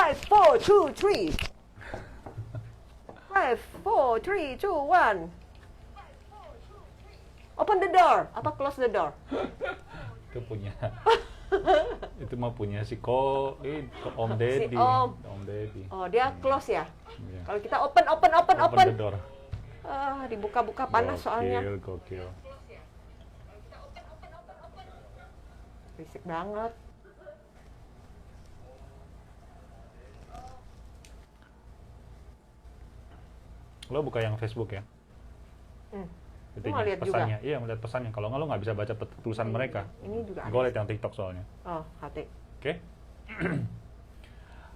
5, 4, 2, 3. 5, 4, 3, 2, 1. Open the door. Apa close the door? Itu punya. Itu mah punya si Om Deddy. Si Om. Om Deddy. Oh, dia close ya? Iya. Kalau kita open. Open the door. Dibuka-buka panas soalnya. Gokil. Berisik banget. Lo buka yang Facebook ya? Lu mau lihat juga? pesannya. Iya, melihat pesannya. Kalau nggak lo nggak bisa baca tulisan mereka. Ini juga Gue lihat yang TikTok soalnya. Oh, hati. Oke.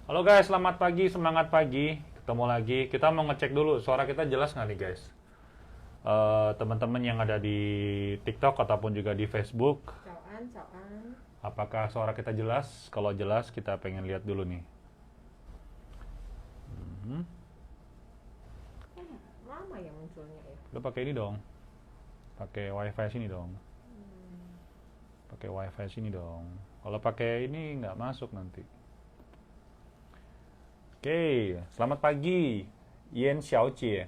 Halo guys, selamat pagi, semangat pagi. Ketemu lagi. Kita mau ngecek dulu suara kita jelas nggak nih guys? Teman-teman yang ada di TikTok ataupun juga di Facebook. Cawan. Apakah suara kita jelas? Kalau jelas, kita pengen lihat dulu nih. Lama ya munculnya ya. Lo pakai ini dong. Pakai wifi sini dong. Pakai wifi sini dong. Kalau pakai ini nggak masuk nanti. Oke, selamat pagi, Yen Xiaojie.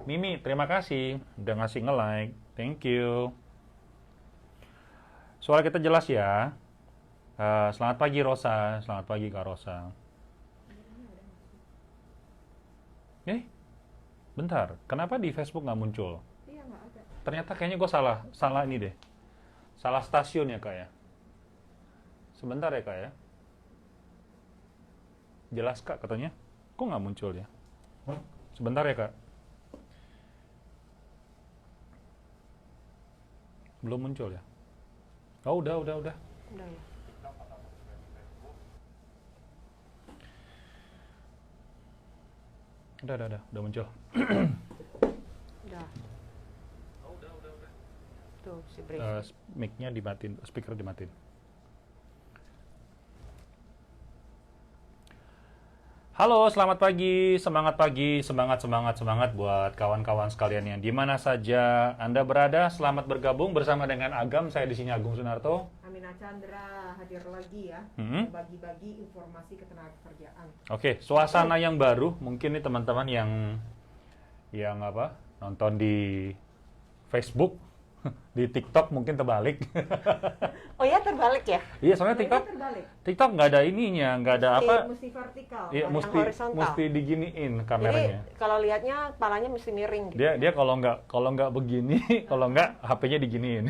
Mimi, terima kasih udah ngasih nge-like. Thank you. Suara kita jelas ya. Selamat pagi Rosa, selamat pagi Kak Rosa. Bentar, kenapa di Facebook nggak muncul? Iya, nggak ada. Ternyata kayaknya gue salah ini deh. Salah stasiun ya Kak ya. Sebentar ya Kak ya. Jelas Kak katanya. Kok nggak muncul ya? Sebentar ya Kak. Belum muncul ya? Oh udah. Udah ya. Udah muncul. Udah. Tuh, si break. Mic-nya dimatiin, speaker dimatiin. Halo, selamat pagi, semangat buat kawan-kawan sekalian yang di mana saja Anda berada. Selamat bergabung bersama dengan Agam. Saya di sini Agung Sunarto. Amina Chandra hadir lagi ya. Bagi-bagi informasi ketenagakerjaan. Oke, suasana yang baru. Mungkin nih teman-teman yang nonton di Facebook, di TikTok mungkin terbalik. Oh ya, terbalik ya? Iya, soalnya TikTok nggak ada ininya, nggak ada apa? Mesti vertikal, Iya, horizontal. mesti diginiin kameranya. Jadi kalau lihatnya palanya mesti miring. Gitu. Dia kalau nggak begini, kalau nggak HP-nya diginiin.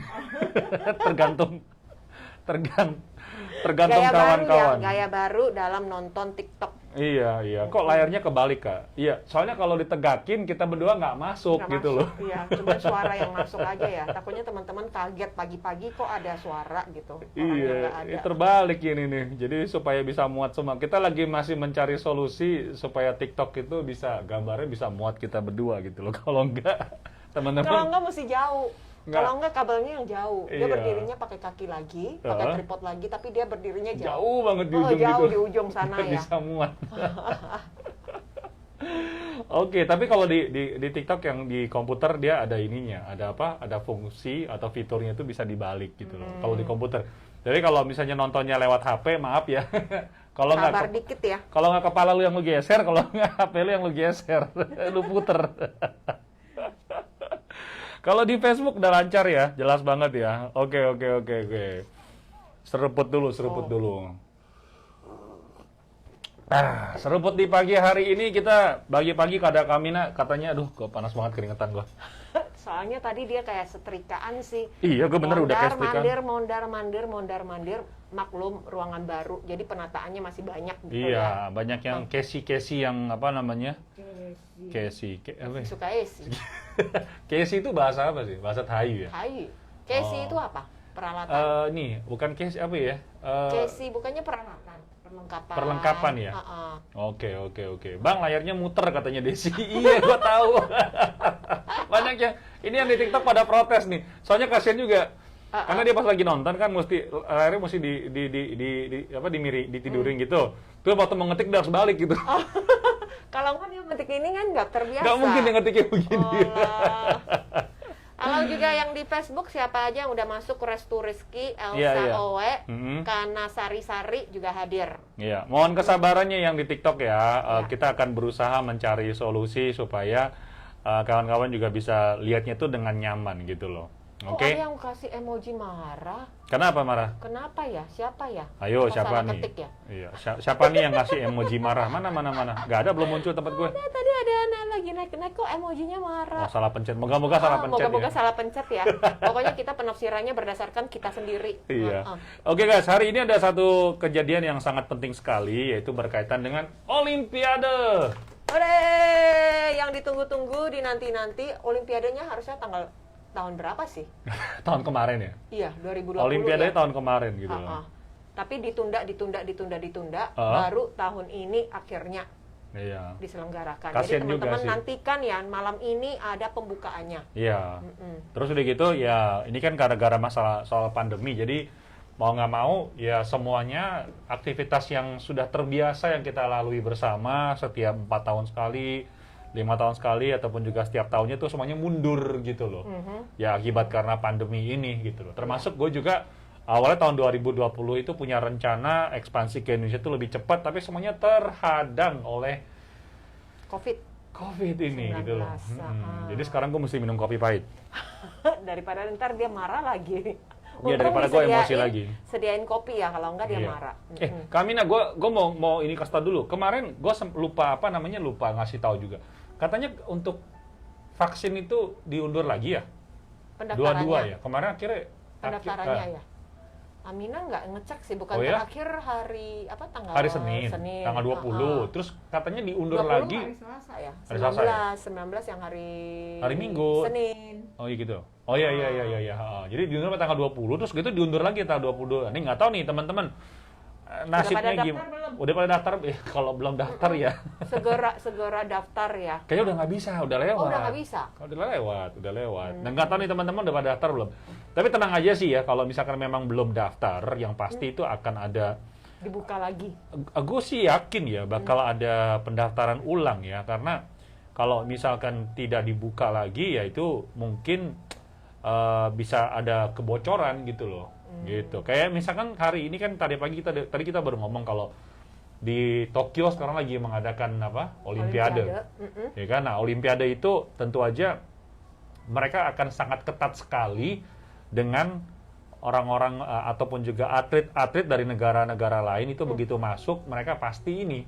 tergantung kawan-kawan. Gaya baru dalam nonton TikTok. Iya. Kok layarnya kebalik Kak? Iya, soalnya kalau ditegakin kita berdua nggak masuk gitu loh. Iya, cuma suara yang masuk aja ya. Takutnya teman-teman kaget pagi-pagi kok ada suara gitu. Iya, terbalik ini nih. Jadi supaya bisa muat semua. Kita lagi masih mencari solusi supaya TikTok itu bisa gambarnya bisa muat kita berdua gitu loh. Kalau enggak, teman-teman. Kalau enggak mesti jauh. Kalau enggak kabelnya yang jauh. Dia Iya. berdirinya pakai kaki lagi, pakai tripod lagi, tapi dia berdirinya jauh. Jauh banget di ujung jauh gitu. di ujung sana Nggak ya. bisa muat. Oke, tapi kalau di TikTok yang di komputer dia ada ininya, ada apa? Ada fungsi atau fiturnya itu bisa dibalik gitu loh. Kalau di komputer. Jadi kalau misalnya nontonnya lewat HP, maaf ya. Kalau Sabar dikit ya. Kalau nggak kepala lu yang lu geser, kalau nggak HP lu yang lu geser, lu puter. Kalau di Facebook udah lancar ya, jelas banget ya. Oke. Seruput dulu. Seruput di pagi hari ini kita pagi-pagi kada Kamina katanya, aduh kok panas banget keringetan gua. Soalnya tadi dia kayak setrikaan sih. Iya, gue bener udah kayak setrikaan. Mondar mandir, maklum ruangan baru. Jadi penataannya masih banyak gitu Iya, ya. banyak yang Casey yang apa namanya? Casey. Suka Casey. Casey itu bahasa apa sih? Bahasa Thai ya? Thai. Casey itu apa? Peralatan. Nih, bukan Casey apa ya? Casey bukannya peralatan, Perlengkapan ya? Oke. Bang, layarnya muter katanya Desi. Iya, gua tahu. Banyak yang di TikTok pada protes nih. Soalnya kasihan juga. Karena dia pas lagi nonton kan layarnya mesti ditidurin gitu. Terus waktu mau ngetik dia harus balik gitu. Kalau nggak dia ngetik ini kan nggak terbiasa. Nggak mungkin dia ngetiknya begini. Kalau juga yang di Facebook siapa aja yang udah masuk, Restu Rizky, Elsa Iya. Owe, Kana Sari juga hadir. Iya, mohon kesabarannya yang di TikTok ya. Iya. Kita akan berusaha mencari solusi supaya kawan-kawan juga bisa lihatnya itu dengan nyaman gitu loh. Oh, Oke. ada yang kasih emoji marah. Kenapa marah? Kenapa ya? Siapa ya? Ayo, Apa siapa salah nih? ketik ya? Iya, siapa nih yang ngasih emoji marah? Mana? Gak ada, belum muncul tempat gue. Tadi ada anak lagi naik-naik kok emojinya marah. Oh, salah pencet. Moga-moga salah pencet Moga-moga ya. salah pencet ya. Pokoknya kita penafsirannya berdasarkan kita sendiri. Iya. Oke guys, hari ini ada satu kejadian yang sangat penting sekali, yaitu berkaitan dengan Olimpiade. Hore, yang ditunggu-tunggu, dinanti-nanti. Olimpiadenya harusnya tahun berapa sih? Tahun kemarin ya? Iya, 2020 Olimpiade ya. tahun kemarin gitu loh. Tapi ditunda, baru tahun ini akhirnya Iya. diselenggarakan. Kasian Jadi juga teman-teman sih. nantikan ya, malam ini ada pembukaannya. Iya. Terus udah gitu ya, ini kan gara-gara masalah soal pandemi, jadi mau nggak mau ya semuanya aktivitas yang sudah terbiasa yang kita lalui bersama setiap 4 tahun sekali, 5 tahun sekali, ataupun juga setiap tahunnya tuh semuanya mundur gitu loh. Ya akibat karena pandemi ini gitu loh. Termasuk gue juga awalnya tahun 2020 itu punya rencana ekspansi ke Indonesia itu lebih cepat, tapi semuanya terhadang oleh COVID ini gitu loh. Jadi sekarang gue mesti minum kopi pahit. Daripada ntar dia marah lagi. Iya, daripada gue emosi lagi. Sediain kopi ya, kalau enggak dia Iya. marah. Kamina, gue mau ini kasih tau dulu. Kemarin gue lupa ngasih tahu juga. Katanya untuk vaksin itu diundur lagi ya? Pendaftarannya. Dua-dua ya? Kemarin akhirnya... Pendaftarannya ya. Amina nggak ngecek sih, bukan terakhir hari apa tanggal Hari Senin, tanggal 20. Terus katanya diundur 20 lagi. hari Selasa ya. Hari Selasa ya? 19 yang hari Minggu. Senin. Oh iya gitu. Oh iya. Jadi diundur sampai tanggal 20, terus gitu diundur lagi tanggal 22. Ini nggak tahu nih teman-teman. Nasibnya gimana? Udah pada daftar? Kalau belum daftar ya. Segera daftar ya. Kayaknya udah nggak bisa, udah lewat. Oh, udah nggak bisa? Udah lewat. Dan nggak tahu nih teman-teman udah pada daftar belum. Tapi tenang aja sih ya, kalau misalkan memang belum daftar, yang pasti itu akan ada... Dibuka lagi. Gue sih yakin ya, bakal ada pendaftaran ulang ya, karena kalau misalkan tidak dibuka lagi, ya itu mungkin bisa ada kebocoran gitu loh. Gitu. Kayak misalkan hari ini kan tadi kita baru ngomong kalau di Tokyo sekarang lagi mengadakan Olimpiade. Ya kan? Nah, Olimpiade itu tentu aja mereka akan sangat ketat sekali dengan orang-orang ataupun juga atlet-atlet dari negara-negara lain itu begitu masuk mereka pasti ini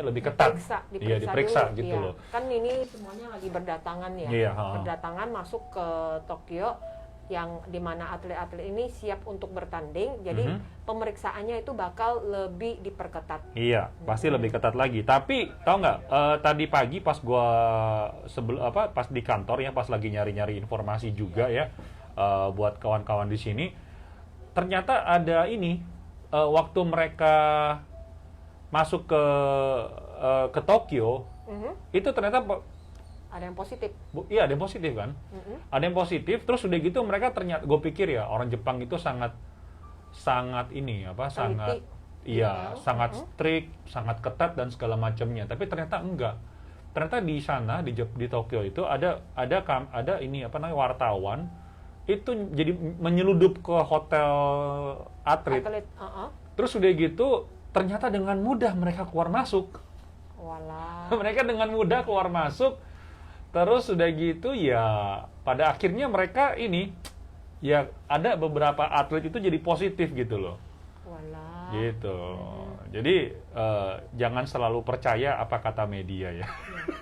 lebih ketat. Diperiksa dulu, gitu loh. Kan ini semuanya lagi berdatangan ya. Iya, berdatangan masuk ke Tokyo, yang dimana atlet-atlet ini siap untuk bertanding, jadi pemeriksaannya itu bakal lebih diperketat. Iya, pasti lebih ketat lagi. Tapi tahu nggak, tadi pagi pas gua pas di kantor ya, pas lagi nyari-nyari informasi juga ya, buat kawan-kawan di sini, ternyata ada ini waktu mereka masuk ke Tokyo, itu ternyata ada yang positif. Iya, ada yang positif kan? Ada yang positif, terus udah gitu mereka ternyata, gue pikir ya orang Jepang itu sangat ini sangat strict, sangat ketat dan segala macamnya. Tapi ternyata enggak. Ternyata di sana di Tokyo itu ada ini wartawan itu jadi menyeludup ke hotel atlet. Terus udah gitu ternyata dengan mudah mereka keluar masuk. Walah. Mereka dengan mudah keluar masuk. Terus udah gitu ya pada akhirnya mereka ini ya ada beberapa atlet itu jadi positif gitu loh. Walah. Gitu. Jadi jangan selalu percaya apa kata media ya.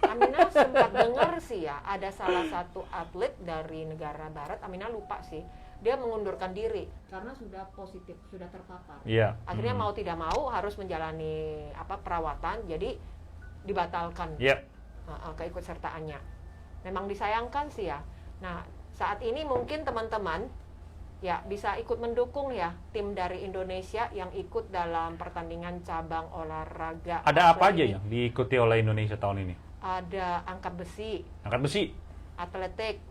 Amina sempat dengar sih ya, ada salah satu atlet dari negara barat, Amina lupa sih, dia mengundurkan diri karena sudah positif, sudah terpapar. Iya. Akhirnya mau tidak mau harus menjalani perawatan, jadi dibatalkan keikutsertaannya. Memang disayangkan sih ya. Nah, saat ini mungkin teman-teman ya bisa ikut mendukung ya tim dari Indonesia yang ikut dalam pertandingan cabang olahraga. Ada apa aja yang diikuti oleh Indonesia tahun ini? Ada angkat besi. Angkat besi. Atletik.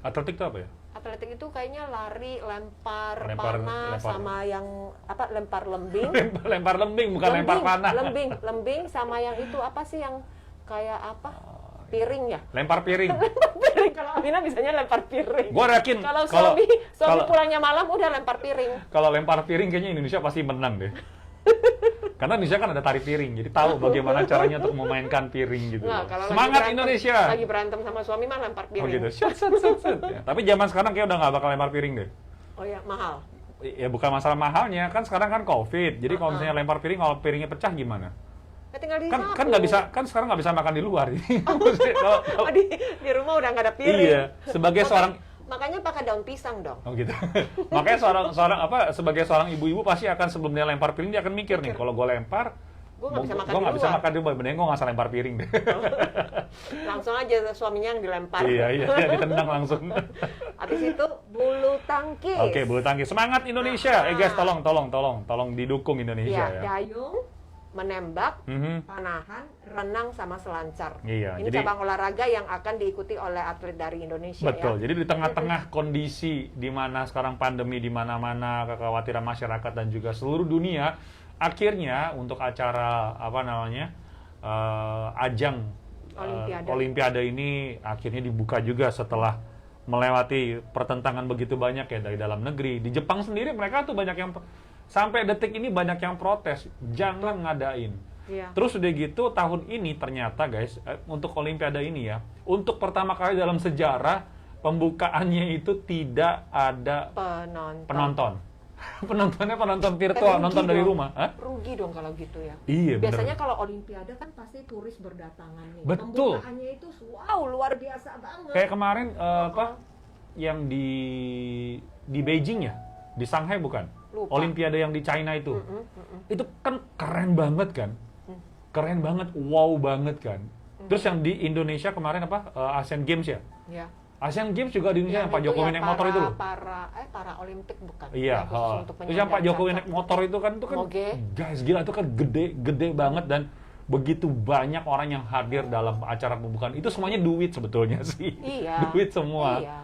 Atletik itu apa ya? Atletik itu kayaknya lari, lempar panah, sama yang lempar lembing. lempar lembing bukan lempar panah. Lembing sama yang itu apa sih yang kayak apa? piring ya. Lempar piring. Piring, kalau Amina bisanya lempar piring. Gue yakin kalau suami pulangnya malam udah lempar piring. Kalau lempar piring kayaknya Indonesia pasti menang deh. Karena Indonesia kan ada tari piring, jadi tahu bagaimana caranya untuk memainkan piring gitu. Nah, kalau Semangat lagi Indonesia. Lagi berantem sama suami mah lempar piring. Oh gitu. Set. Ya. Tapi zaman sekarang kayak udah nggak bakal lempar piring deh. Oh ya, mahal. Ya bukan masalah mahalnya, kan sekarang kan COVID. Jadi kalau misalnya lempar piring, kalau piringnya pecah gimana? Ya tinggal kan nggak bisa, kan sekarang nggak bisa makan di luar. Di rumah udah nggak ada piring. Iya, sebagai seorang makanya pakai daun pisang dong. Oh gitu. Makanya sebagai seorang ibu-ibu pasti akan sebelum dia lempar piring dia akan mikir nih, kalau gue lempar, gue nggak bisa makan di luar, mending gue nggak usah lempar piring deh. Langsung aja suaminya yang dilempar. Iya, ditendang langsung. Habis itu bulu tangkis. Oke, bulu tangkis. Semangat Indonesia. Guys, tolong didukung Indonesia ya. Dayung, menembak, panahan, renang sama selancar. Iya, ini cabang olahraga yang akan diikuti oleh atlet dari Indonesia. Betul. Jadi di tengah-tengah kondisi di mana sekarang pandemi di mana-mana, kekhawatiran masyarakat dan juga seluruh dunia, akhirnya untuk acara ajang Olimpiade ini akhirnya dibuka juga setelah melewati pertentangan begitu banyak ya dari dalam negeri. Di Jepang sendiri mereka tuh banyak yang sampai detik ini banyak yang protes, jangan ngadain. Iya. Terus udah gitu tahun ini ternyata guys, untuk Olimpiade ini ya, untuk pertama kali dalam sejarah pembukaannya itu tidak ada penonton. Penontonnya penonton virtual, nonton dari rumah. Hah? Rugi dong kalau gitu ya. Iya, biasanya kalau Olimpiade kan pasti turis berdatangan nih. Betul. Pembukaannya itu wow, luar biasa banget. Kayak kemarin yang di Beijing ya, di Shanghai bukan? Lupa. Olimpiade yang di China itu. Itu kan keren banget kan? Keren banget, wow banget kan? Terus yang di Indonesia kemarin Asian Games ya? Iya. Asian Games juga di Indonesia yang Pak Jokowi naik motor itu loh. Para Olimpik bukan? Iya. Terus yang Pak Jokowi naik motor itu kan guys gila, itu kan gede banget dan begitu banyak orang yang hadir dalam acara pembukaan. Itu semuanya duit sebetulnya sih. Iya. Duit semua. Iya.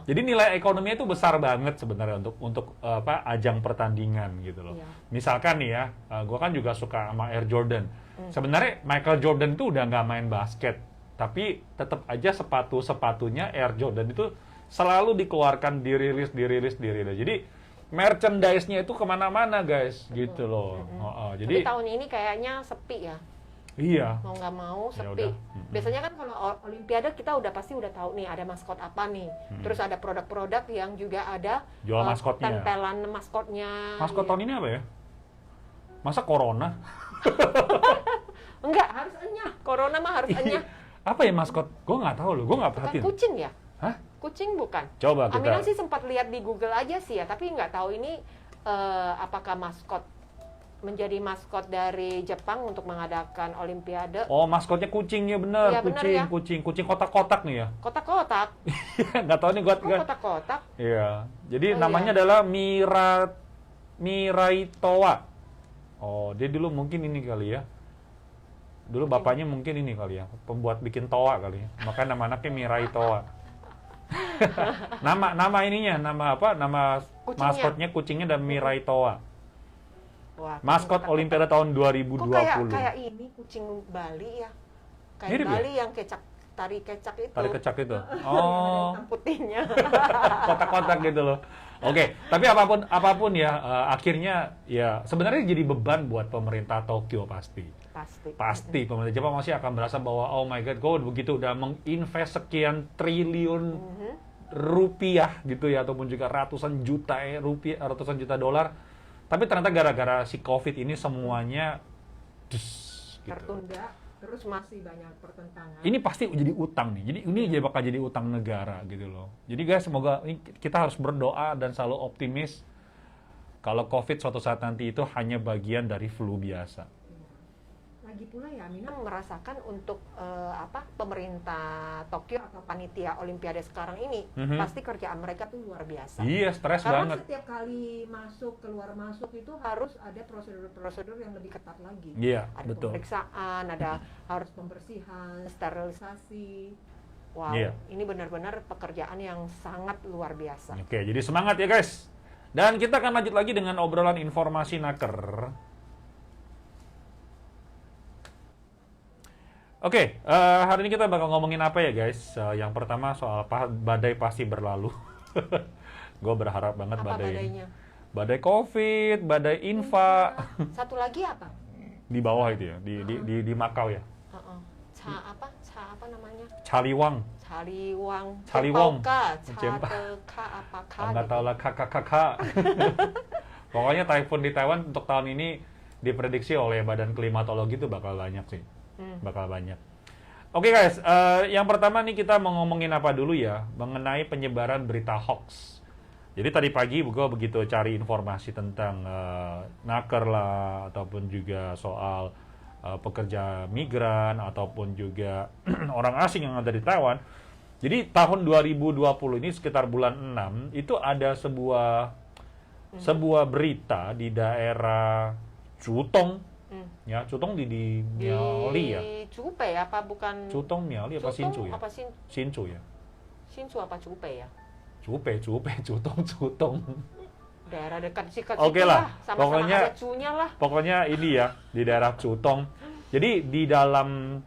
Jadi nilai ekonominya itu besar banget sebenarnya untuk ajang pertandingan gitu loh. Iya. Misalkan nih ya, gue kan juga suka sama Air Jordan. Sebenarnya Michael Jordan itu udah nggak main basket, tapi tetap aja sepatunya Air Jordan itu selalu dikeluarkan, dirilis. Jadi merchandise-nya itu kemana-mana guys, gitu loh. Jadi tahun ini kayaknya sepi ya. Iya. Mau nggak mau sepi. Biasanya kan kalau Olimpiade kita pasti udah tahu nih ada maskot apa nih. Terus ada produk-produk yang juga ada jual maskotnya. Tempelan maskotnya. Maskot tahun ini apa ya? Masa Corona? Enggak, harus enyah. Corona mah harus enyah. Apa ya maskot? Gue nggak tahu loh, gue nggak perhatiin. Kucing ya? Hah? Kucing bukan? Coba kita. Amina sih sempat lihat di Google aja sih ya, tapi nggak tahu ini apakah menjadi maskot dari Jepang untuk mengadakan Olimpiade. Oh, maskotnya kucing ya bener. Ya, kucing kotak-kotak nih ya. Kotak-kotak. Nggak tahu nih gue. Kotak-kotak. Iya. Jadi namanya adalah Miraitoa. Oh, dia dulu mungkin ini kali ya. Dulu bapaknya mungkin ini kali ya, pembuat bikin toa kali ya. Makanya nama anaknya Miraitoa. nama ininya, nama maskotnya kucingnya dan Miraitoa. Wah, maskot Olimpiade tahun 2020. Kok kayak ini kucing Bali ya? Kayak mirip Bali ya? Yang tari kecak itu. Tari kecak itu. Oh. Putihnya. Kotak-kotak gitu loh. Oke, tapi apapun ya, akhirnya ya sebenarnya jadi beban buat pemerintah Tokyo pasti. Pemerintah Jepang masih akan merasa bahwa oh my god, gue begitu udah menginvest sekian triliun rupiah gitu ya, ataupun juga ratusan juta dolar. Tapi ternyata gara-gara si COVID ini semuanya gitu. Tertunda, terus masih banyak pertentangan. Ini pasti jadi utang nih. Jadi ini bakal jadi utang negara gitu loh. Jadi guys, semoga kita harus berdoa dan selalu optimis kalau COVID suatu saat nanti itu hanya bagian dari flu biasa. Lagi pula ya, Amina merasakan untuk pemerintah Tokyo atau panitia Olimpiade sekarang ini pasti kerjaan mereka tuh luar biasa. Iya, stres banget. Karena setiap kali keluar masuk itu harus ada prosedur yang lebih ketat lagi. Iya, ada betul. Pemeriksaan, ada harus pembersihan, sterilisasi. Wow, ini benar-benar pekerjaan yang sangat luar biasa. Oke, jadi semangat ya guys. Dan kita akan lanjut lagi dengan obrolan informasi naker. Oke, hari ini kita bakal ngomongin apa ya guys? Yang pertama soal badai pasti berlalu. Gue berharap banget apa badainya? Badai COVID, badai infa. Satu lagi apa? Di bawah itu ya, di Makau ya. Apa namanya? Caliwang. Caliwang. Enggak tahu lah kakak. Pokoknya typhoon di Taiwan untuk tahun ini diprediksi oleh Badan Klimatologi itu bakal banyak sih. Bakal banyak. Oke guys, yang pertama nih kita mau ngomongin apa dulu ya, mengenai penyebaran berita hoax. Jadi tadi pagi gue begitu cari informasi tentang naker lah, ataupun juga soal pekerja migran, ataupun juga orang asing yang ada di Taiwan. Jadi tahun 2020 ini sekitar bulan 6, itu ada sebuah berita di daerah Chutong. Ya, Chutong di Miaoli ya. Di Chubei apa bukan? Chutong Miaoli apa Hsinchu ya? Hsinchu ya. Hsinchu apa Chubei ya? Chutong. Daerah dekat situ Oke lah. Sama-sama ada cu-nya lah. Pokoknya ini ya, di daerah Chutong. Jadi di dalam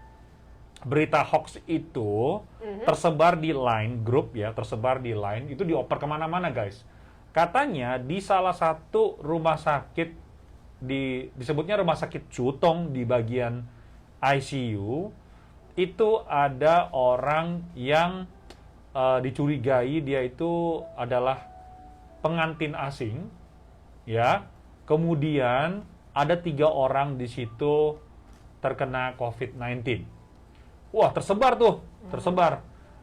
berita hoax itu tersebar di line grup ya, itu dioper kemana-mana guys. Katanya di salah satu rumah sakit disebutnya rumah sakit Chutong di bagian ICU itu ada orang yang dicurigai dia itu adalah pengantin asing ya, kemudian ada 3 orang di situ terkena COVID-19. Wah, tersebar.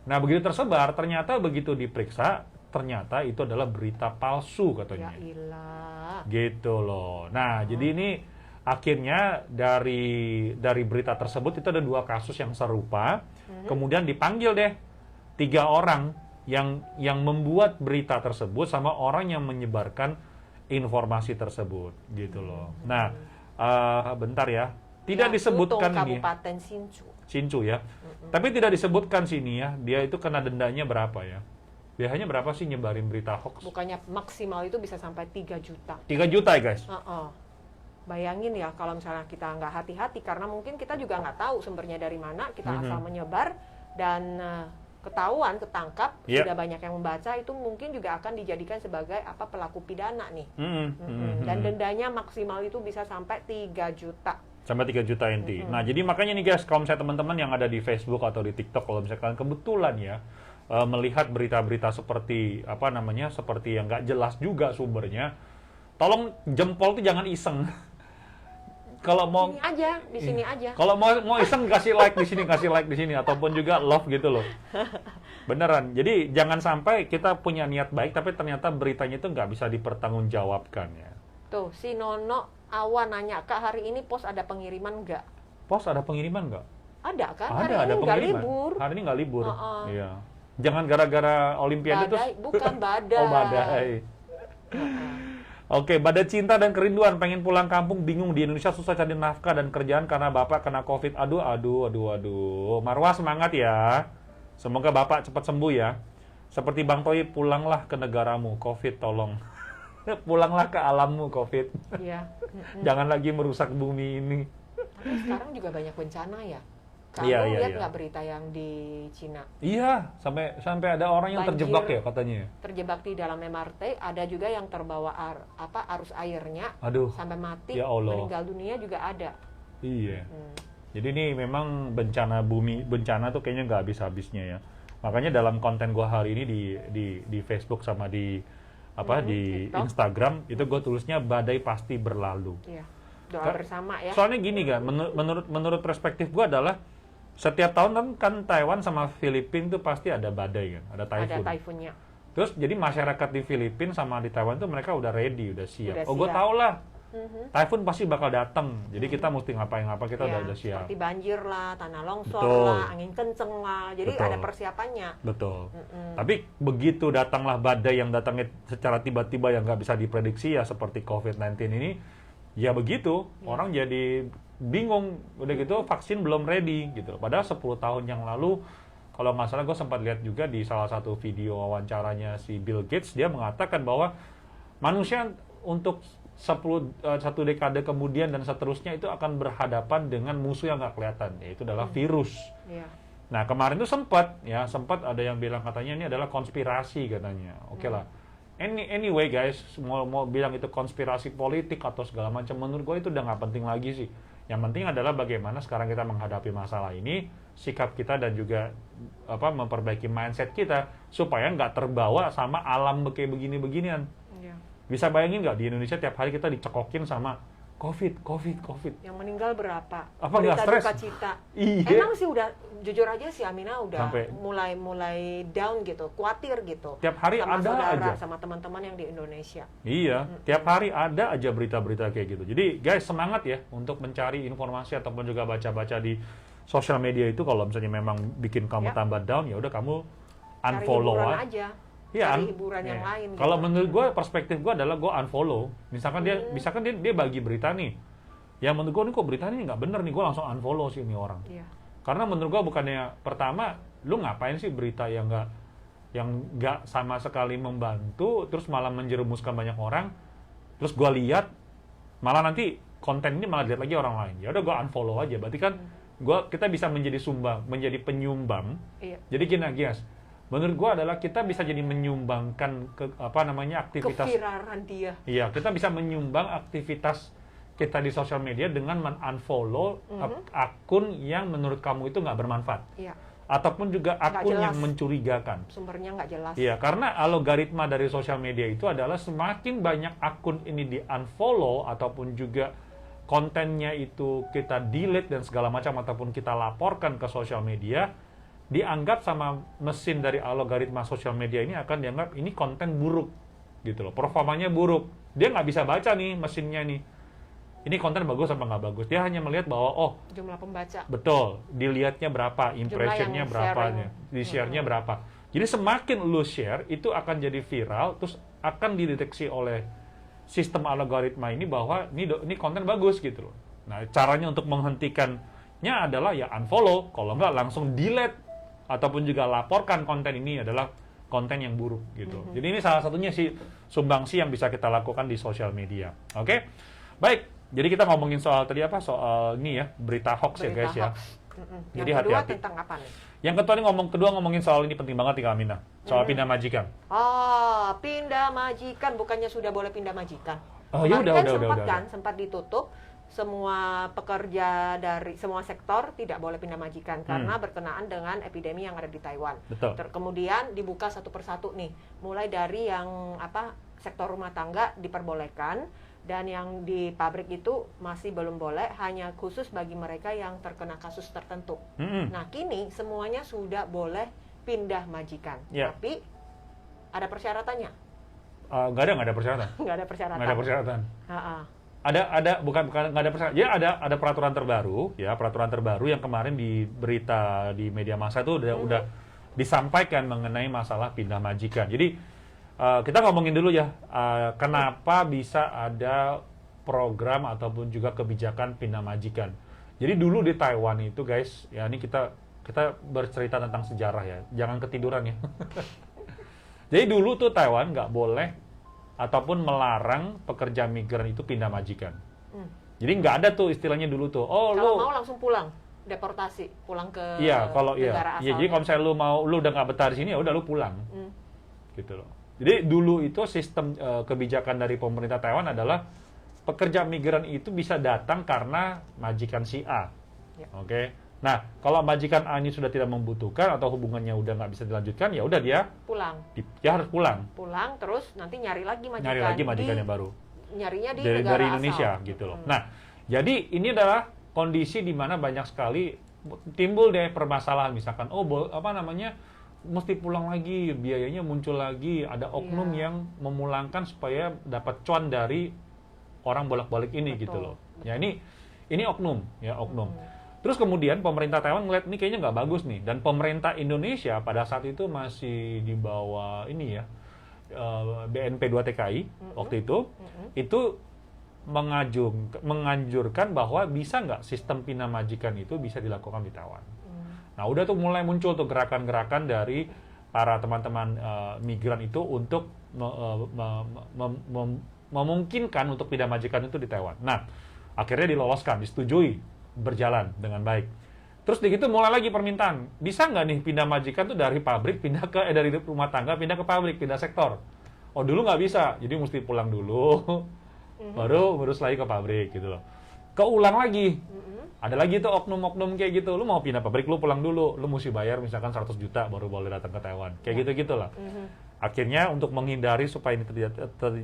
Nah, begitu tersebar ternyata begitu diperiksa ternyata itu adalah berita palsu katanya. Ya ilah. Gitu loh. Nah, jadi ini akhirnya dari berita tersebut itu ada 2 kasus yang serupa. Kemudian dipanggil deh 3 orang yang membuat berita tersebut sama orang yang menyebarkan informasi tersebut, gitu loh. Nah, bentar ya. Tidak disebutkan ini. Kabupaten Hsinchu ya. Tapi tidak disebutkan sini ya. Dia itu kena dendanya berapa ya? Biasanya berapa sih nyebarin berita hoax? Bukannya maksimal itu bisa sampai 3 juta. 3 juta ya guys? Bayangin ya kalau misalnya kita nggak hati-hati, karena mungkin kita juga nggak tahu sumbernya dari mana, kita asal menyebar, dan ketangkap, sudah banyak yang membaca, itu mungkin juga akan dijadikan sebagai pelaku pidana nih. Dan dendanya maksimal itu bisa sampai 3 juta. Sampai 3 juta NT. Nah, jadi makanya nih guys, kalau misalnya teman-teman yang ada di Facebook atau di TikTok, kalau misalkan kebetulan ya, melihat berita-berita seperti seperti yang nggak jelas juga sumbernya, tolong jempol tuh jangan iseng. Kalau mau di sini aja. Kalau mau iseng kasih like di sini ataupun juga love gitu loh. Beneran. Jadi jangan sampai kita punya niat baik tapi ternyata beritanya itu nggak bisa dipertanggungjawabkan ya. Tuh, si Nono Awan nanya, Kak, hari ini pos ada pengiriman nggak? Pos ada pengiriman nggak? Ada kan? Ada pengiriman. Hari ini nggak libur. Iya. Jangan gara-gara Olimpiade badai, bukan badai. Oh, badai. Oke, badai cinta dan kerinduan, pengen pulang kampung, bingung di Indonesia susah cari nafkah dan kerjaan karena Bapak kena COVID. Aduh. Marwah semangat ya. Semoga Bapak cepat sembuh ya. Seperti Bang Toi, pulanglah ke negaramu, COVID tolong. Pulanglah ke alammu, COVID. Iya. Jangan lagi merusak bumi ini. Tapi sekarang juga banyak bencana ya. Kamu lihat nggak berita yang di Cina? Iya, sampai ada orang yang terjebak ya katanya. Terjebak di dalam MRT, ada juga yang terbawa arus airnya, sampai mati, ya Allah. Meninggal dunia juga ada. Iya. Jadi ini memang bencana tuh kayaknya nggak habis-habisnya ya. Makanya dalam konten gua hari ini di Facebook sama di TikTok, Instagram itu gue tulisnya badai pasti berlalu. Iya. Doa bersama ya. Soalnya gini kan, menurut perspektif gua adalah setiap tahun kan Taiwan sama Filipina tuh pasti ada badai kan, ada typhoon. Ada typhoonnya. Terus jadi masyarakat di Filipina sama di Taiwan tuh mereka udah ready, udah siap. Gue tau lah, typhoon pasti bakal datang. Jadi kita mesti ngapain kita udah siap. Seperti banjir lah, tanah longsor lah, angin kenceng lah. Jadi ada persiapannya. Betul. Tapi begitu datanglah badai yang datangnya secara tiba-tiba yang nggak bisa diprediksi ya seperti COVID-19 ini, ya begitu, orang jadi bingung, udah gitu vaksin belum ready gitu. Padahal 10 tahun yang lalu, kalau nggak salah gue sempat lihat juga di salah satu video wawancaranya si Bill Gates, dia mengatakan bahwa manusia untuk satu dekade kemudian dan seterusnya itu akan berhadapan dengan musuh yang nggak kelihatan, yaitu adalah virus. Yeah. Nah, kemarin itu sempat ada yang bilang katanya ini adalah konspirasi katanya. Oke lah. Anyway guys, mau bilang itu konspirasi politik atau segala macam, menurut gue itu udah nggak penting lagi sih. Yang penting adalah bagaimana sekarang kita menghadapi masalah ini, sikap kita dan juga memperbaiki mindset kita supaya nggak terbawa sama alam kayak begini-beginian. Yeah. Bisa bayangin nggak di Indonesia tiap hari kita dicekokin sama COVID. Yang meninggal berapa? Apa nggak stres? Cita. Emang sih udah, jujur aja sih Amina udah mulai down gitu, khawatir gitu. Tiap hari sama ada saudara, aja. sama teman-teman yang di Indonesia. Iya, tiap hari ada aja berita-berita kayak gitu. Jadi guys, semangat ya untuk mencari informasi ataupun juga baca-baca di sosial media itu. Kalau misalnya memang bikin kamu tambah down, ya udah kamu unfollow aja. Cari hiburan yang lain. Kalau menurut gue, perspektif gue adalah gue unfollow. Misalkan dia bagi berita nih, yang menurut gue ini kok berita ini nggak bener nih, gue langsung unfollow sih ini orang. Yeah. Karena menurut gue bukannya pertama, lu ngapain sih berita yang nggak sama sekali membantu, terus malah menjerumuskan banyak orang, terus gue lihat malah nanti konten ini malah dilihat lagi orang lain. Ya udah gue unfollow aja. Berarti kan kita bisa menjadi penyumbang. Yeah. Jadi gini guys. Menurut gue adalah kita bisa jadi menyumbangkan aktivitas keviralan dia. Iya, kita bisa menyumbang aktivitas kita di sosial media dengan men-unfollow akun yang menurut kamu itu nggak bermanfaat. Iya. Ataupun juga akun yang mencurigakan. Sumbernya nggak jelas. Iya, karena algoritma dari sosial media itu adalah semakin banyak akun ini di-unfollow ataupun juga kontennya itu kita delete dan segala macam ataupun kita laporkan ke sosial media, dianggap sama mesin dari algoritma sosial media ini akan dianggap ini konten buruk gitu loh, performanya buruk. Dia nggak bisa baca nih mesinnya nih, ini konten bagus apa nggak bagus. Dia hanya melihat bahwa jumlah pembaca, betul, dilihatnya berapa, impressionnya berapa, di share-nya berapa. Jadi semakin lu share itu akan jadi viral, terus akan dideteksi oleh sistem algoritma ini bahwa ini konten bagus gitu loh. Nah, caranya untuk menghentikannya adalah ya unfollow, kalau nggak langsung delete ataupun juga laporkan konten ini adalah konten yang buruk gitu. Jadi ini salah satunya sih sumbangsi yang bisa kita lakukan di sosial media. Oke? Baik, jadi kita ngomongin soal tadi soal ini ya, berita hoax ya guys ya. Jadi hati-hati. Tentang apa nih? Yang kedua ngomongin soal ini penting banget nih Kak Amina. Soal pindah majikan. Oh, pindah majikan, bukannya sudah boleh pindah majikan? Oh, ya udah. Sempat ditutup. Semua pekerja dari semua sektor tidak boleh pindah majikan karena berkenaan dengan epidemi yang ada di Taiwan. Kemudian dibuka satu persatu nih, mulai dari yang sektor rumah tangga diperbolehkan dan yang di pabrik itu masih belum boleh, hanya khusus bagi mereka yang terkena kasus tertentu. Nah, kini semuanya sudah boleh pindah majikan, tapi ada persyaratannya. Nggak ada persyaratan. Nggak ada persyaratan. Bukan nggak ada persyaratan. Ya ada peraturan terbaru yang kemarin di berita di media massa itu udah disampaikan mengenai masalah pindah majikan. Jadi kita ngomongin dulu ya, kenapa bisa ada program ataupun juga kebijakan pindah majikan. Jadi dulu di Taiwan itu guys, ya ini kita bercerita tentang sejarah ya, jangan ketiduran ya. Jadi dulu tuh Taiwan nggak boleh ataupun melarang pekerja migran itu pindah majikan. Jadi nggak ada tuh istilahnya dulu tuh. Kalau mau langsung pulang, deportasi, pulang ke negara asalnya. Iya, jadi kalau misalnya lu udah nggak betah di sini, ya udah lu pulang, gitu loh. Jadi dulu itu sistem kebijakan dari pemerintah Taiwan adalah pekerja migran itu bisa datang karena majikan si A, oke. Nah, kalau majikan A ini sudah tidak membutuhkan atau hubungannya udah nggak bisa dilanjutkan, ya udah dia pulang. Dia harus pulang. Pulang, terus nanti nyari lagi majikan yang baru. Nyarinya dari Indonesia asal. Gitu loh. Nah, jadi ini adalah kondisi di mana banyak sekali timbul deh permasalahan, misalkan mesti pulang lagi, biayanya muncul lagi, ada oknum yang memulangkan supaya dapat cuan dari orang bolak-balik ini. Gitu loh. Ya ini oknum. Terus kemudian pemerintah Taiwan ngeliat ini kayaknya nggak bagus nih, dan pemerintah Indonesia pada saat itu masih di bawah ini ya, BNP 2 TKI waktu itu menganjurkan bahwa bisa nggak sistem pindah majikan itu bisa dilakukan di Taiwan. Nah udah tuh mulai muncul tuh gerakan-gerakan dari para teman-teman migran itu untuk memungkinkan untuk pindah majikan itu di Taiwan. Nah, akhirnya diloloskan, disetujui, berjalan dengan baik. Terus begitu mulai lagi permintaan, bisa nggak nih pindah majikan tuh dari pabrik pindah ke dari rumah tangga pindah ke pabrik, pindah sektor? Oh dulu nggak bisa, jadi mesti pulang dulu, baru lagi ke pabrik gitu loh. Keulang lagi, ada lagi tuh oknum-oknum kayak gitu, lu mau pindah pabrik lu pulang dulu, lu mesti bayar misalkan 100 juta baru boleh datang ke Taiwan, kayak gitu-gitu lah. Akhirnya untuk menghindari supaya ini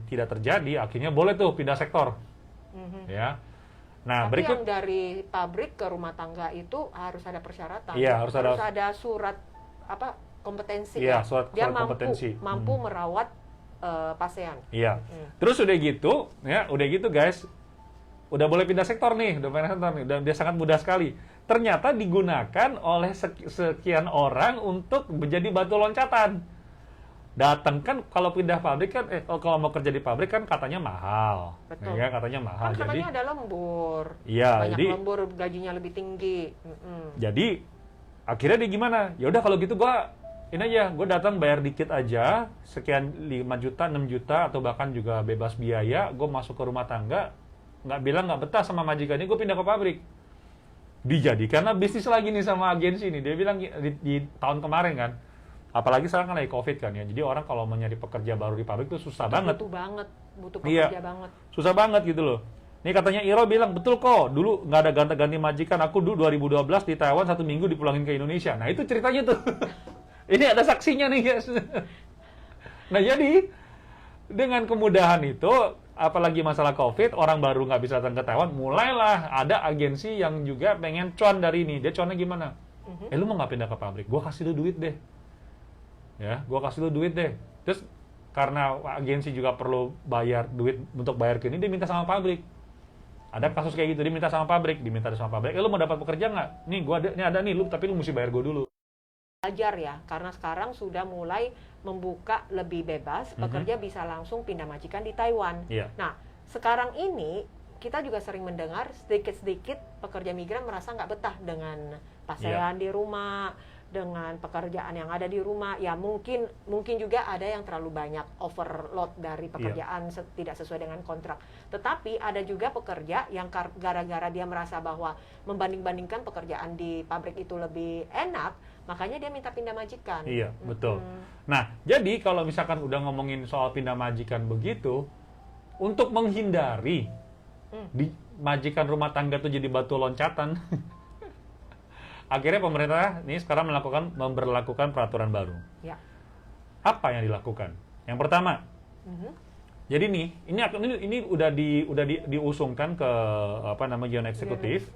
tidak terjadi, akhirnya boleh tuh pindah sektor, ya. Nah, tapi yang dari pabrik ke rumah tangga itu harus ada persyaratan. Iya, harus ada surat kompetensi. Iya, ya. surat kompetensi. Mampu merawat pasien. Iya. Terus udah gitu guys, udah boleh pindah sektor nih, udah dia sangat mudah sekali. Ternyata digunakan oleh sekian orang untuk menjadi batu loncatan. Datang kan kalau pindah pabrik kan kalau mau kerja di pabrik kan katanya mahal. Betul. Ya, katanya mahal. Kan katanya ada lembur. Iya, banyak lembur, gajinya lebih tinggi. Jadi akhirnya dia gimana? Ya udah kalau gitu gue datang bayar dikit aja, sekian 5 juta, 6 juta atau bahkan juga bebas biaya, gue masuk ke rumah tangga, nggak betah sama majikannya, gue pindah ke pabrik. Dijadikanlah bisnis lagi nih sama agensi nih. Dia bilang di tahun kemarin kan. Apalagi sekarang kan lagi COVID kan ya, jadi orang kalau mau nyari pekerja baru di pabrik itu susah banget. Butuh pekerja banget. Susah banget gitu loh. Ini katanya Iro bilang, betul kok, dulu nggak ada ganti majikan, aku dulu 2012 di Taiwan 1 minggu dipulangin ke Indonesia. Nah itu ceritanya tuh. Ini ada saksinya nih guys. Nah jadi, dengan kemudahan itu, apalagi masalah COVID, orang baru nggak bisa datang ke Taiwan, mulailah ada agensi yang juga pengen cuan dari ini. Dia cuannya gimana? Lu mau nggak pindah ke pabrik? Gua kasih lu duit deh. Ya, gue kasih lu duit deh. Terus karena agensi juga perlu bayar duit untuk bayar ke ini, dia minta sama pabrik. Ada kasus kayak gitu, dia minta sama pabrik, lu mau dapat pekerja nggak? Nih, ada nih, tapi lu mesti bayar gue dulu. Belajar ya, karena sekarang sudah mulai membuka lebih bebas, pekerja bisa langsung pindah majikan di Taiwan. Yeah. Nah, sekarang ini kita juga sering mendengar sedikit-sedikit pekerja migran merasa nggak betah dengan pasien di rumah, dengan pekerjaan yang ada di rumah. Ya mungkin juga ada yang terlalu banyak overload dari pekerjaan tidak sesuai dengan kontrak. Tetapi ada juga pekerja yang gara-gara dia merasa bahwa membanding-bandingkan pekerjaan di pabrik itu lebih enak, makanya dia minta pindah majikan. Iya, betul. Nah, jadi kalau misalkan udah ngomongin soal pindah majikan begitu, untuk menghindari di majikan rumah tangga itu jadi batu loncatan, akhirnya pemerintah ini sekarang memberlakukan peraturan baru. Ya. Apa yang dilakukan? Yang pertama, jadi ini udah diusungkan ke Yuan Eksekutif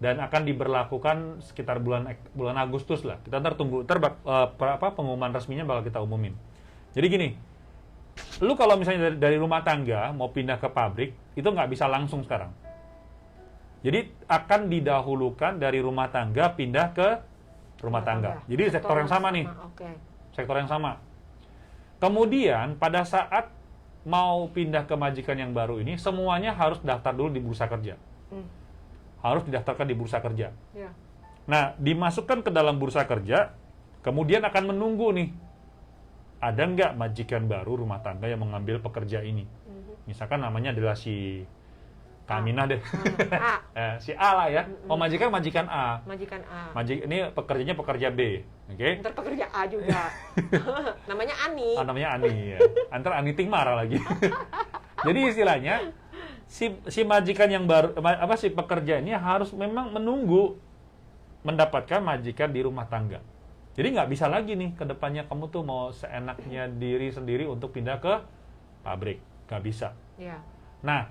dan akan diberlakukan sekitar bulan Agustus lah. Kita ntar tunggu pengumuman resminya bakal kita umumin. Jadi gini, lu kalau misalnya dari rumah tangga mau pindah ke pabrik itu nggak bisa langsung sekarang. Jadi akan didahulukan dari rumah tangga pindah ke rumah tangga. Jadi sektor yang sama nih. Sektor yang sama. Kemudian pada saat mau pindah ke majikan yang baru ini, semuanya harus daftar dulu di bursa kerja. Harus didaftarkan di bursa kerja. Ya. Nah, dimasukkan ke dalam bursa kerja, kemudian akan menunggu nih. Ada nggak majikan baru rumah tangga yang mengambil pekerja ini? Misalkan namanya adalah si Kaminah deh. Si A lah ya. Oh, majikan A. Majikan A. Ini pekerjanya pekerja B. Oke. Ntar pekerja A juga. Namanya Ani. Namanya Ani ya. Antar Ani ting marah lagi. Jadi istilahnya si majikan yang baru si pekerja ini harus memang menunggu mendapatkan majikan di rumah tangga. Jadi nggak bisa lagi nih ke depannya kamu tuh mau seenaknya diri sendiri untuk pindah ke pabrik. Nggak bisa. Ya. Nah,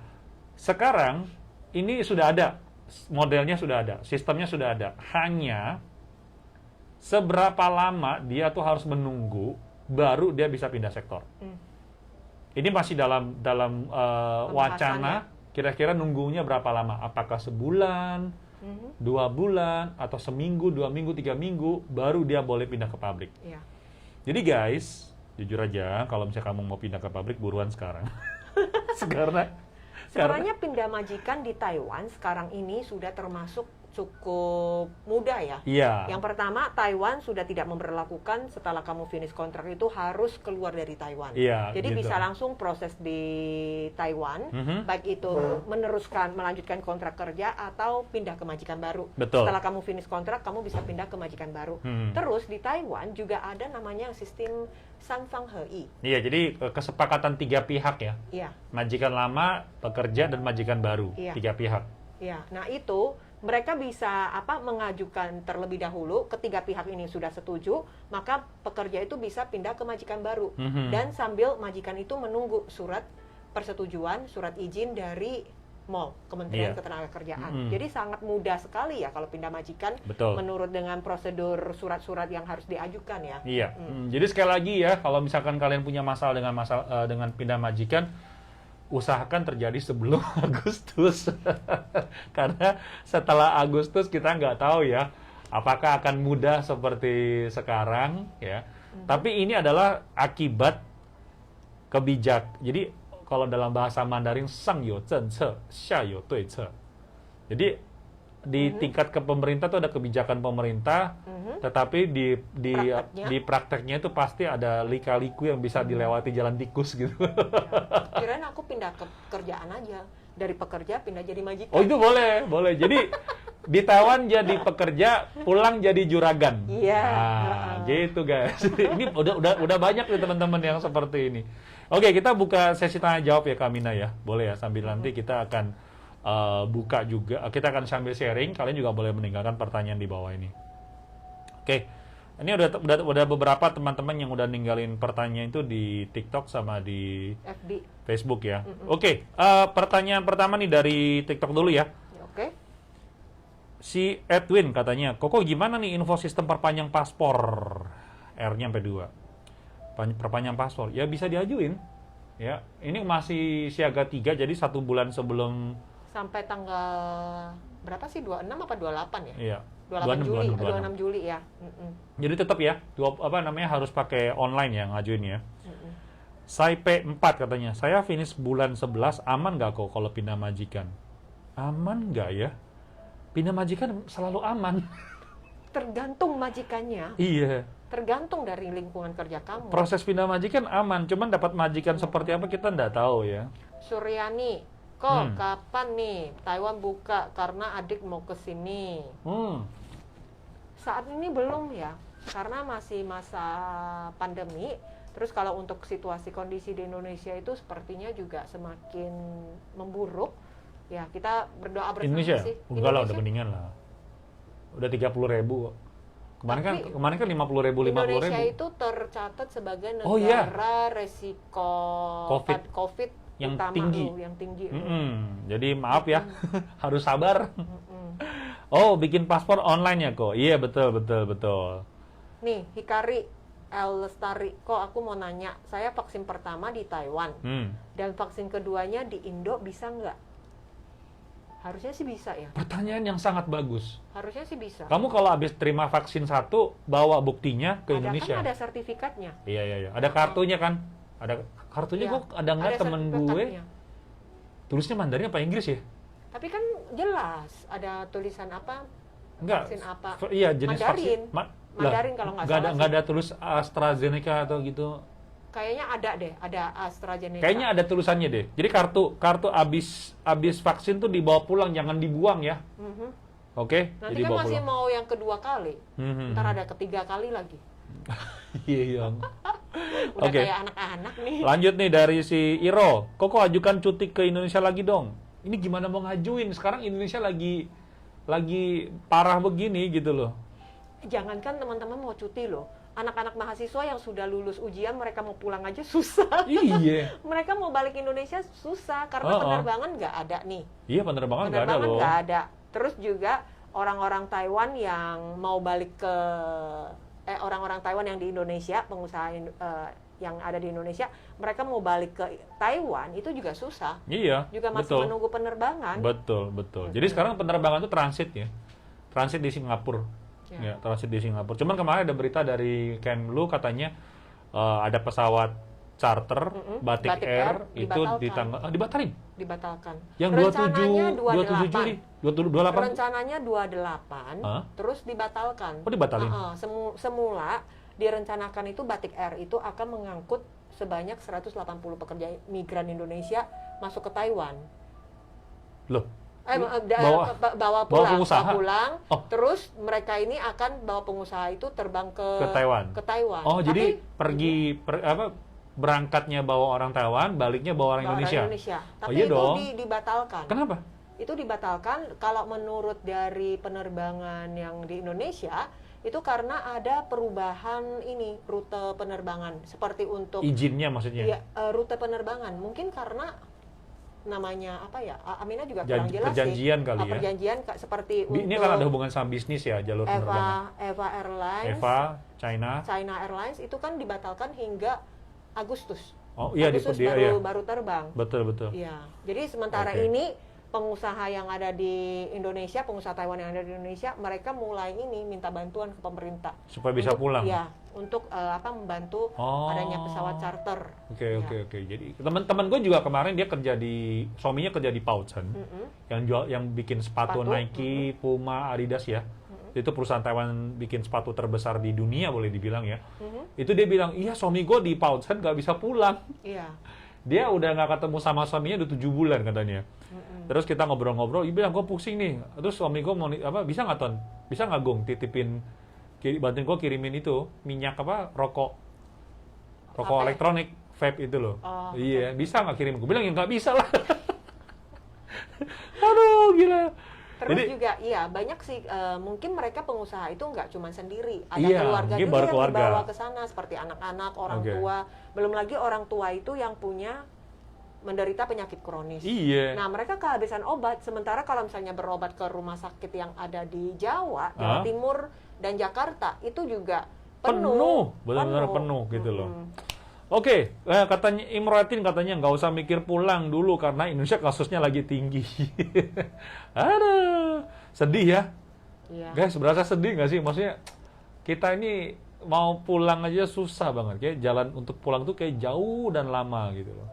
sekarang ini sudah ada, modelnya sudah ada, sistemnya sudah ada. Hanya seberapa lama dia tuh harus menunggu baru dia bisa pindah sektor. Ini masih dalam wacana. Kira-kira nunggunya berapa lama? Apakah sebulan, 2 bulan, atau seminggu, 2 minggu, 3 minggu baru dia boleh pindah ke pabrik. Ya. Jadi guys, jujur aja kalau misalnya kamu mau pindah ke pabrik buruan sekarang. Sebenarnya pindah majikan di Taiwan sekarang ini sudah termasuk cukup mudah ya. Iya. Yang pertama, Taiwan sudah tidak memberlakukan setelah kamu finish kontrak itu harus keluar dari Taiwan. Iya, jadi gitu. bisa langsung proses di Taiwan, baik itu melanjutkan kontrak kerja atau pindah ke majikan baru. Betul. Setelah kamu finish kontrak, kamu bisa pindah ke majikan baru. Terus di Taiwan juga ada namanya sistem Sanfang Hei. Iya, jadi kesepakatan 3 pihak ya. Iya. Majikan lama, pekerja, dan majikan baru. Iya. 3 pihak. Iya. Nah itu mereka bisa mengajukan terlebih dahulu, ketiga pihak ini sudah setuju, maka pekerja itu bisa pindah ke majikan baru. Dan sambil majikan itu menunggu surat persetujuan, surat izin dari MOL, Kementerian Ketenagakerjaan. Jadi sangat mudah sekali ya kalau pindah majikan. Betul. Menurut dengan prosedur surat-surat yang harus diajukan ya. Iya. Jadi sekali lagi ya, kalau misalkan kalian punya masalah dengan pindah majikan, usahakan terjadi sebelum Agustus. Karena setelah Agustus kita nggak tahu ya apakah akan mudah seperti sekarang ya. Tapi ini adalah akibat kebijak. Jadi kalau dalam bahasa Mandarin, sang yo zhen ce, xia yo dui ce. Jadi di tingkat ke pemerintah itu ada kebijakan pemerintah, tetapi di prakteknya itu pasti ada lika-liku yang bisa dilewati jalan tikus gitu. Ya. Kirain aku pindah ke kerjaan aja, dari pekerja pindah jadi majikan. Oh itu boleh. Jadi di Taiwan jadi pekerja, pulang jadi juragan. Iya. Nah, gitu guys. Ini udah banyak nih teman-teman yang seperti ini. Oke, kita buka sesi tanya jawab ya Kamina ya, boleh ya, sambil nanti kita akan buka juga, kita akan sambil sharing, kalian juga boleh meninggalkan pertanyaan di bawah ini. Oke, ini udah beberapa teman-teman yang udah ninggalin pertanyaan itu di TikTok sama di FB, Facebook ya. Oke, pertanyaan pertama nih dari TikTok dulu ya. Oke. Si Edwin katanya, Koko gimana nih info sistem perpanjang paspor? R-nya sampai 2. Perpanjang paspor, ya bisa diajuin. Ya, ini masih siaga 3, jadi 1 bulan sebelum sampai tanggal berapa sih? 26 apa 28 ya? Iya. 26 Juli, 26 Juli ya. Jadi tetap ya, harus pakai online ya ngajuin ya. Sai P4 katanya, saya finish bulan 11, aman nggak kok kalau pindah majikan? Aman nggak ya? Pindah majikan selalu aman. Tergantung majikannya. Iya. Tergantung dari lingkungan kerja kamu. Proses pindah majikan aman, cuman dapat majikan seperti apa kita nggak tahu ya. Suryani, kok kapan nih Taiwan buka karena adik mau ke sini? Saat ini belum ya, karena masih masa pandemi. Terus kalau untuk situasi kondisi di Indonesia itu sepertinya juga semakin memburuk. Ya kita berdoa bersama Indonesia? sih. Enggak lah, udah mendingan lah. Udah 30.000. Kemarin kan 50.000. Indonesia itu tercatat sebagai negara resiko COVID yang utama tinggi. Jadi maaf ya, harus sabar. Oh, bikin paspor online ya kok? Iya betul. Nih, Hikari El Lestari, kok aku mau nanya, saya vaksin pertama di Taiwan dan vaksin keduanya di Indo bisa nggak? Harusnya sih bisa ya. Pertanyaan yang sangat bagus. Harusnya sih bisa. Kamu kalau habis terima vaksin 1, bawa buktinya ke Indonesia. Kan ada sertifikatnya. Iya. Ada kartunya kan? Ada kartunya kok ada nggak temen gue? Tulisnya Mandarin apa Inggris ya? Tapi kan jelas ada tulisan apa? Enggak. Vaksin apa? Iya, jenis Mandarin. vaksin. Mandarin kalau nggak salah. Nggak ada tulis AstraZeneca atau gitu. Kayaknya ada deh, ada AstraZeneca. Kayaknya ada tulisannya deh. Jadi kartu abis vaksin tuh dibawa pulang, jangan dibuang ya. Oke? Nanti kan masih mau yang kedua kali. Ntar ada ketiga kali lagi. Iya. Udah kayak anak-anak nih. Lanjut nih dari si Iro. Koko ajukan cuti ke Indonesia lagi dong. Ini gimana mau ngajuin? Sekarang Indonesia lagi parah begini gitu loh. Jangankan teman-teman mau cuti loh. Anak-anak mahasiswa yang sudah lulus ujian, mereka mau pulang aja susah. Iya. Mereka mau balik Indonesia susah karena penerbangan nggak ada nih. Iya, penerbangan nggak ada loh. Nggak ada. Terus juga orang-orang Taiwan yang mau balik ke orang-orang Taiwan yang di Indonesia, pengusaha yang ada di Indonesia, mereka mau balik ke Taiwan itu juga susah. Iya. Juga masih menunggu penerbangan. Betul. Jadi sekarang penerbangan itu transit ya. Transit di Singapura. Ya, transit di Singapura. Cuman kemarin ada berita dari Kemlu katanya ada pesawat charter Batik Air itu dibatalin. Dibatalkan. Yang rencananya 27 Juli, 28. Rencananya 28, terus dibatalkan. Oh, dibatalin. Semula direncanakan itu Batik Air itu akan mengangkut sebanyak 180 pekerja migran Indonesia masuk ke Taiwan. Loh. Bawa pulang. Terus mereka ini akan bawa pengusaha itu terbang ke Taiwan. Oh, jadi berangkatnya bawa orang Taiwan, baliknya bawa orang Indonesia. Tapi iya itu dong. Dibatalkan. Kenapa? Itu dibatalkan kalau menurut dari penerbangan yang di Indonesia itu karena ada perubahan rute penerbangan seperti untuk izinnya maksudnya. Iya, rute penerbangan. Mungkin karena namanya apa ya? Amina juga kurang jelas perjanjian sih. Kali ya. Perjanjian seperti untuk ini kan ada hubungan sama bisnis ya, jalur penerbangan. EVA Airlines. China Airlines itu kan dibatalkan hingga Agustus. Oh iya, Agustus baru terbang. Betul. Iya. Jadi sementara ini pengusaha yang ada di Indonesia, pengusaha Taiwan yang ada di Indonesia, mereka mulai minta bantuan ke pemerintah supaya bisa pulang. Iya, untuk membantu adanya pesawat charter. Oke. Jadi teman-teman gue juga kemarin dia suaminya kerja di Pauchen, yang bikin sepatu Nike, Puma, Adidas ya. Itu perusahaan Taiwan bikin sepatu terbesar di dunia boleh dibilang ya. Itu dia bilang, iya suami gue di Pauchen gak bisa pulang. Iya. Dia udah gak ketemu sama suaminya udah 7 bulan katanya. Terus kita ngobrol-ngobrol, dia bilang gue pusing nih. Terus suami gue mau bisa nggak Ton? Bisa nggak Gong titipin bantuin gue kirimin itu minyak rokok elektronik vape itu loh. Iya, bisa nggak kirim? Gue bilang ya nggak bisa lah. Aduh gila. Terus juga banyak sih mungkin mereka pengusaha itu nggak cuma sendiri, ada keluarga juga yang dibawa ke sana seperti anak-anak, orang tua, belum lagi orang tua itu yang menderita penyakit kronis. Iya. Nah, mereka kehabisan obat. Sementara kalau misalnya berobat ke rumah sakit yang ada di Jawa Timur dan Jakarta itu juga penuh. Benar-benar penuh gitu loh. Oke, katanya Imratin katanya nggak usah mikir pulang dulu karena Indonesia kasusnya lagi tinggi. Aduh, sedih ya. Iya. Guys, berasa sedih nggak sih? Maksudnya kita ini mau pulang aja susah banget. Kayak jalan untuk pulang tuh kayak jauh dan lama gitu loh.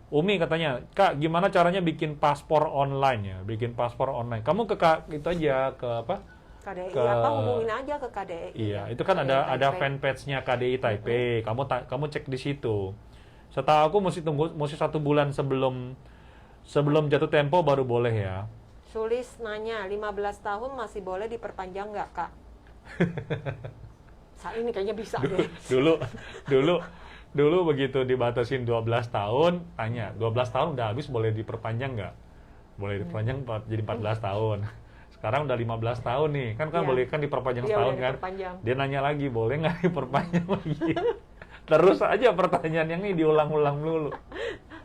Umi katanya, Kak, gimana caranya bikin paspor online ya? Bikin paspor online. Kamu itu aja ke apa? KDI hubungin aja ke KDI. Iya, itu kan ada fanpage-nya KDI Taipei. Kamu cek di situ. Setahu aku mesti 1 bulan sebelum jatuh tempo baru boleh ya. Sulis nanya, 15 tahun masih boleh diperpanjang nggak, Kak? Saat ini kayaknya bisa deh. Dulu begitu dibatasin 12 tahun, tanya, 12 tahun udah habis boleh diperpanjang nggak? Boleh diperpanjang jadi 14 tahun. Sekarang udah 15 tahun nih, kan boleh kan diperpanjang setahun kan? Dia nanya lagi, boleh nggak diperpanjang lagi? Terus aja pertanyaan yang ini diulang-ulang dulu.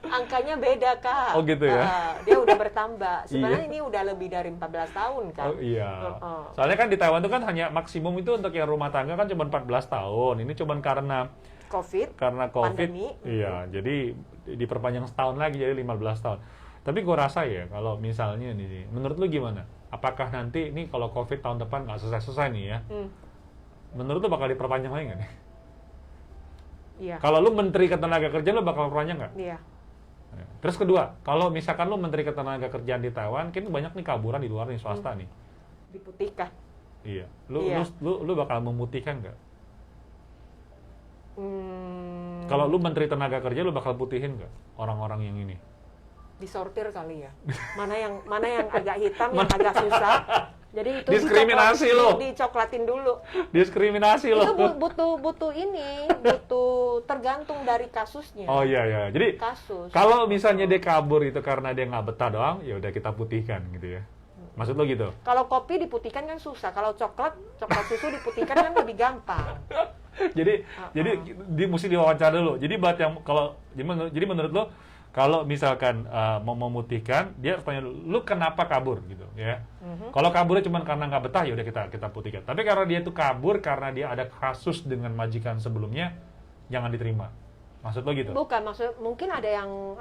Angkanya beda, Kak. Oh gitu ya? Dia udah bertambah. Sebenarnya ini udah lebih dari 14 tahun kan? Oh iya. Soalnya kan di Taiwan itu kan hanya maksimum itu untuk yang rumah tangga kan cuma 14 tahun. Ini cuma karena COVID, pandemi. Iya, jadi diperpanjang setahun lagi jadi 15 tahun. Tapi gue rasa ya, kalau misalnya nih, menurut lu gimana? Apakah nanti ini kalau COVID tahun depan nggak selesai-selesai nih ya? Menurut lu bakal diperpanjang lagi nggak nih? Iya. Kalau lu Menteri Ketenagakerjaan lu bakal perpanjang nggak? Iya. Terus kedua, kalau misalkan lu Menteri Ketenagakerjaan di Taiwan, kan banyak nih kaburan di luar nih swasta nih. Diputihkan. Iya. Lu bakal memutihkan nggak? Kalau lu Menteri Tenaga Kerja, lu bakal putihin nggak orang-orang yang ini? Disortir kali ya. Mana yang agak hitam, yang agak susah. Jadi itu diskriminasi lo. Dicoklatin dulu. Diskriminasi lo. Itu butuh tergantung dari kasusnya. Oh iya. Jadi kalau misalnya dia kabur itu karena dia nggak betah doang, ya udah kita putihkan gitu ya. Maksud lo gitu? Kalau kopi diputihkan kan susah. Kalau coklat susu diputihkan kan lebih gampang. jadi mesti diwawancara dulu. Jadi jadi menurut lo kalau misalkan mau memutihkan, dia harus tanya lu kenapa kabur gitu ya. Kalau kaburnya cuma karena nggak betah, ya udah kita putihkan. Tapi karena dia itu kabur karena dia ada kasus dengan majikan sebelumnya, jangan diterima. Maksud lo gitu? Bukan, mungkin ada yang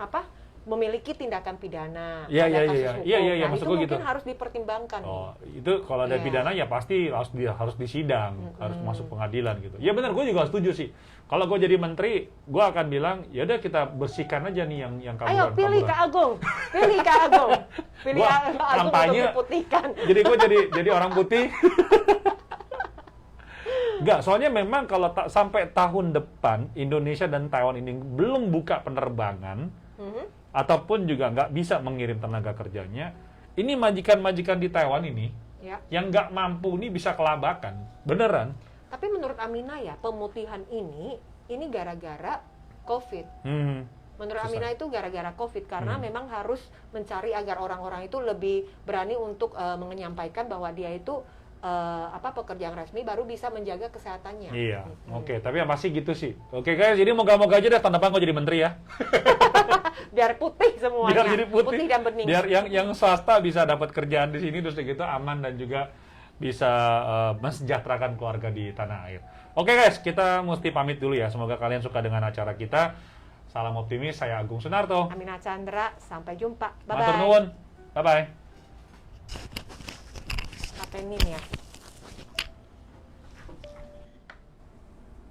memiliki tindakan pidana. Iya, Nah, maksud itu gue mungkin gitu. harus dipertimbangkan. Oh, itu kalau ada pidana ya pasti harus disidang, harus masuk pengadilan gitu. Ya benar, gue juga setuju sih. Kalau gue jadi menteri, gue akan bilang, ya udah kita bersihkan aja nih yang kaburan. Ayo pilih Kak Agung, pilih Kak Agung, pilih Kak Agung kampanye, untuk diputihkan. Jadi gue jadi orang putih. Enggak, soalnya memang kalau sampai tahun depan Indonesia dan Taiwan ini belum buka penerbangan, ataupun juga nggak bisa mengirim tenaga kerjanya, ini majikan-majikan di Taiwan ini yang nggak mampu ini bisa kelabakan, beneran. Tapi menurut Amina ya, pemutihan ini gara-gara COVID. Menurut Amina itu gara-gara COVID, karena memang harus mencari agar orang-orang itu lebih berani untuk menyampaikan bahwa dia itu pekerjaan resmi baru bisa menjaga kesehatannya. Iya, oke. Tapi yang pasti gitu sih. Oke guys, jadi moga-moga aja deh tahun depan gue jadi menteri ya. Biar putih semuanya. Biar jadi putih dan bening. Biar yang swasta bisa dapat kerjaan di sini, terus gitu aman dan juga bisa mensejahterakan keluarga di tanah air. Oke guys, kita mesti pamit dulu ya. Semoga kalian suka dengan acara kita. Salam optimis, saya Agung Sunarto. Amina Chandra, sampai jumpa. Bye-bye. Matur nuwun. Bye-bye. Kapenin ya.